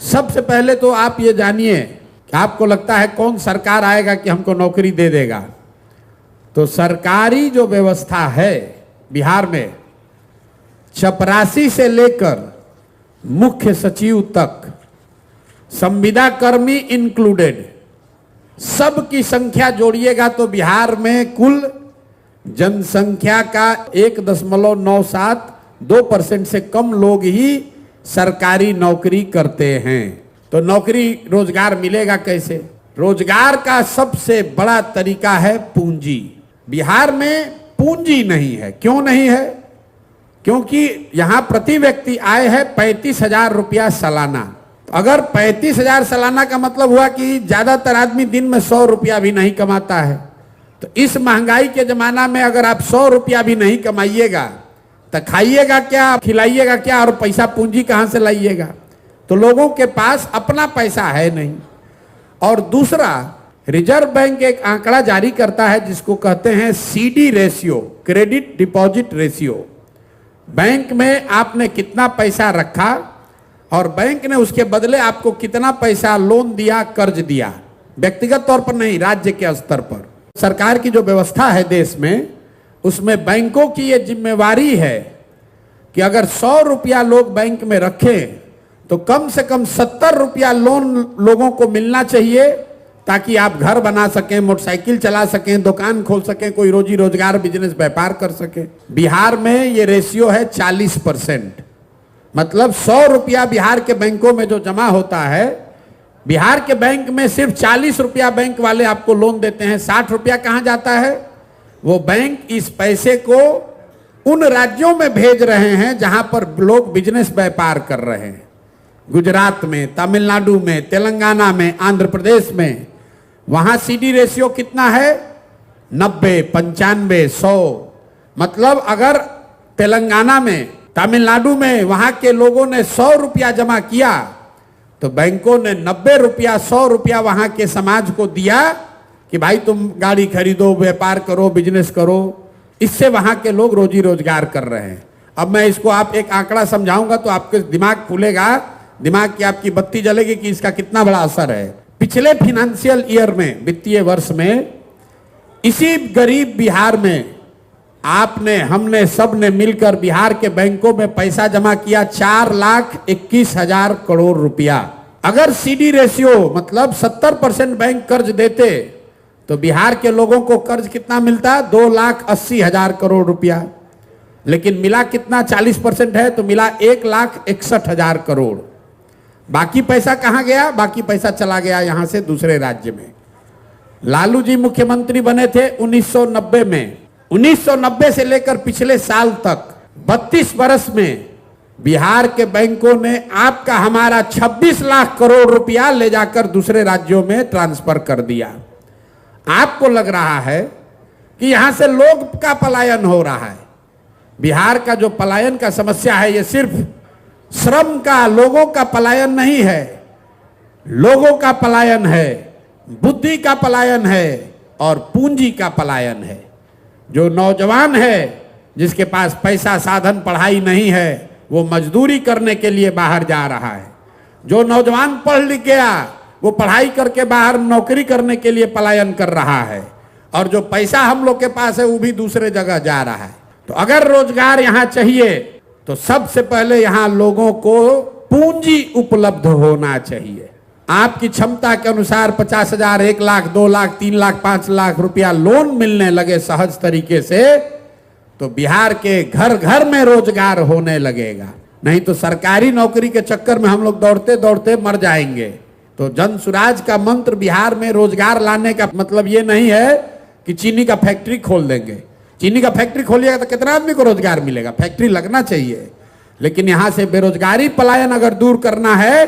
सबसे पहले तो आप ये जानिए कि आपको लगता है कौन सरकार आएगा कि हमको नौकरी दे देगा। तो सरकारी जो व्यवस्था है बिहार में, चपरासी से लेकर मुख्य सचिव तक, संविदा कर्मी इंक्लूडेड, सबकी संख्या जोड़िएगा तो बिहार में कुल जनसंख्या का 1.97-2% से कम लोग ही सरकारी नौकरी करते हैं। तो नौकरी रोजगार मिलेगा कैसे? रोजगार का सबसे बड़ा तरीका है पूंजी। बिहार में पूंजी नहीं है। क्यों नहीं है? क्योंकि यहां प्रति व्यक्ति आय है 35,000 रुपया सालाना। अगर 35,000 सालाना का मतलब हुआ कि ज्यादातर आदमी दिन में 100 रुपया भी नहीं कमाता है। तो इस महंगाई के जमाना में अगर आप 100 रुपया भी नहीं कमाइएगा तो खाइएगा क्या, खिलाइएगा क्या, और पैसा पूंजी कहां से लाइएगा? तो लोगों के पास अपना पैसा है नहीं। और दूसरा, रिजर्व बैंक एक आंकड़ा जारी करता है जिसको कहते हैं CD ratio, credit deposit ratio. Bank में आपने कितना पैसा रखा और बैंक ने उसके बदले आपको कितना पैसा लोन दिया, कर्ज दिया, व्यक्तिगत तौर पर नहीं, राज्य के स्तर पर। सरकार की जो व्यवस्था है देश में, उसमें बैंकों की ये जिम्मेवारी है कि अगर 100 रुपया लोग बैंक में रखें तो कम से कम 70 रुपया लोन लोगों को मिलना चाहिए, ताकि आप घर बना सकें, मोटरसाइकिल चला सकें, दुकान खोल सकें, कोई रोजी रोजगार बिजनेस व्यापार कर सकें। बिहार में ये रेशियो है 40%। मतलब 100 रुपया बिहार के बैंकों में जो जमा होता है, बिहार के बैंक में सिर्फ 40 रुपया बैंक वाले आपको लोन देते हैं। 60 रुपया कहां जाता है? वो बैंक इस पैसे को उन राज्यों में भेज रहे हैं जहां पर लोग बिजनेस व्यापार कर रहे हैं। गुजरात में, तमिलनाडु में, तेलंगाना में, आंध्र प्रदेश में। वहां CD रेशियो कितना है? 90, 95, 100। मतलब अगर तेलंगाना में, तमिलनाडु में वहां के लोगों ने 100 रुपया जमा किया तो बैंकों ने 90 रुपया, 100 रुपया वहां के समाज को दिया कि भाई तुम गाड़ी खरीदो, व्यापार करो, बिजनेस करो। इससे वहां के लोग रोजी रोजगार कर रहे हैं। अब मैं इसको आप एक आंकड़ा समझाऊंगा तो आपके दिमाग खुलेगा, दिमाग की आपकी बत्ती जलेगी कि इसका कितना बड़ा असर है। पिछले फाइनेंशियल ईयर में, वित्तीय वर्ष में, इसी गरीब बिहार में आपने, हमने, सब ने मिलकर बिहार के बैंकों में पैसा जमा किया 4,21,000 करोड़ रुपया। अगर CD रेशियो मतलब 70% बैंक कर्ज देते तो बिहार के लोगों को कर्ज कितना मिलता? 2,80,000 करोड़ रुपया। लेकिन मिला कितना? 40% है तो मिला 1,61,000 करोड़। बाकी पैसा कहां गया? बाकी पैसा चला गया यहां से दूसरे राज्य में। लालू जी मुख्यमंत्री बने थे 1990 में। 1990 से लेकर पिछले साल तक 32 बरस में बिहार के बैंकों ने आपका, हमारा 26 लाख करोड़ रुपया ले जाकर दूसरे राज्यों में ट्रांसफर कर दिया। आपको लग रहा है कि यहां से लोग का पलायन हो रहा है। बिहार का जो पलायन का समस्या है, ये सिर्फ श्रम का, लोगों का पलायन नहीं है। लोगों का पलायन है, बुद्धि का पलायन है और पूंजी का पलायन है। जो नौजवान है जिसके पास पैसा, साधन, पढ़ाई नहीं है, वो मजदूरी करने के लिए बाहर जा रहा है। जो नौजवान पढ़ लिख गया वो पढ़ाई करके बाहर नौकरी करने के लिए पलायन कर रहा है। और जो पैसा हम लोग के पास है वो भी दूसरे जगह जा रहा है। तो अगर रोजगार यहां चाहिए तो सबसे पहले यहां लोगों को पूंजी उपलब्ध होना चाहिए। आपकी क्षमता के अनुसार 50,000, 1 लाख, 2 लाख, 3 लाख, 5 लाख रुपया लोन मिलने लगे सहज तरीके से तो बिहार के घर घर में रोजगार होने लगेगा। नहीं तो सरकारी नौकरी के चक्कर में हम लोग दौड़ते दौड़ते मर जाएंगे। तो जन सुराज का मंत्र बिहार में रोजगार लाने का मतलब ये नहीं है कि चीनी का फैक्ट्री खोल देंगे। चीनी का फैक्ट्री खोलिएगा तो कितना आदमी को रोजगार मिलेगा? फैक्ट्री लगना चाहिए। लेकिन यहां से बेरोजगारी पलायन अगर दूर करना है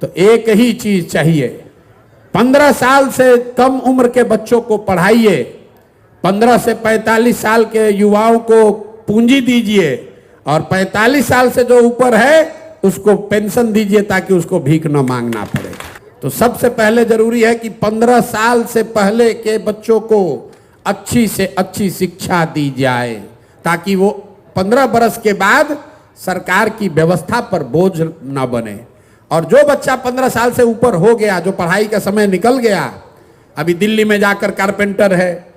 तो एक ही चीज चाहिए। 15 साल से कम उम्र के बच्चों को पढ़ाइए, 15 से 45 साल के युवाओं को पूंजी दीजिए और 45 साल से जो ऊपर है उसको पेंशन दीजिए ताकि उसको भीख न मांगना पड़े। तो सबसे पहले जरूरी है कि 15 साल से पहले के बच्चों को अच्छी से अच्छी शिक्षा दी जाए ताकि वो 15 बरस के बाद सरकार की व्यवस्था पर बोझ न बने। और जो बच्चा 15 साल से ऊपर हो गया, जो पढ़ाई का समय निकल गया, अभी दिल्ली में जाकर कारपेंटर है,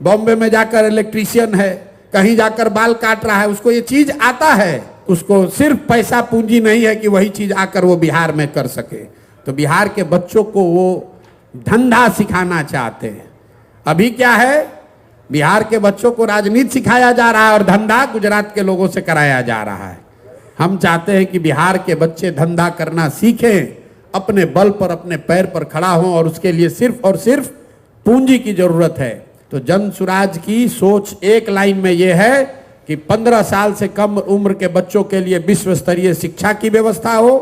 बॉम्बे में जाकर इलेक्ट्रीशियन है, कहीं जाकर बाल काट रहा है, उसको ये चीज आता है, उसको सिर्फ पैसा पूंजी नहीं है कि वही चीज आकर वो बिहार में कर सके। तो बिहार के बच्चों को वो धंधा सिखाना चाहते हैं। अभी क्या है, बिहार के बच्चों को राजनीति सिखाया जा रहा है और धंधा गुजरात के लोगों से कराया जा रहा है। हम चाहते हैं कि बिहार के बच्चे धंधा करना सीखें, अपने बल पर अपने पैर पर खड़ा हों, और उसके लिए सिर्फ और सिर्फ पूंजी की जरूरत है। तो जन सुराज की सोच एक लाइन में यह है कि 15 साल से कम उम्र के बच्चों के लिए विश्व स्तरीय शिक्षा की व्यवस्था हो,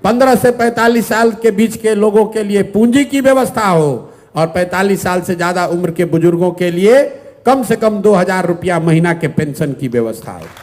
15 से 45 साल के बीच के लोगों के लिए पूंजी की व्यवस्था हो, और 45 साल से ज्यादा उम्र के बुजुर्गों के लिए कम से कम 2000 रुपया महीना के पेंशन की व्यवस्था हो।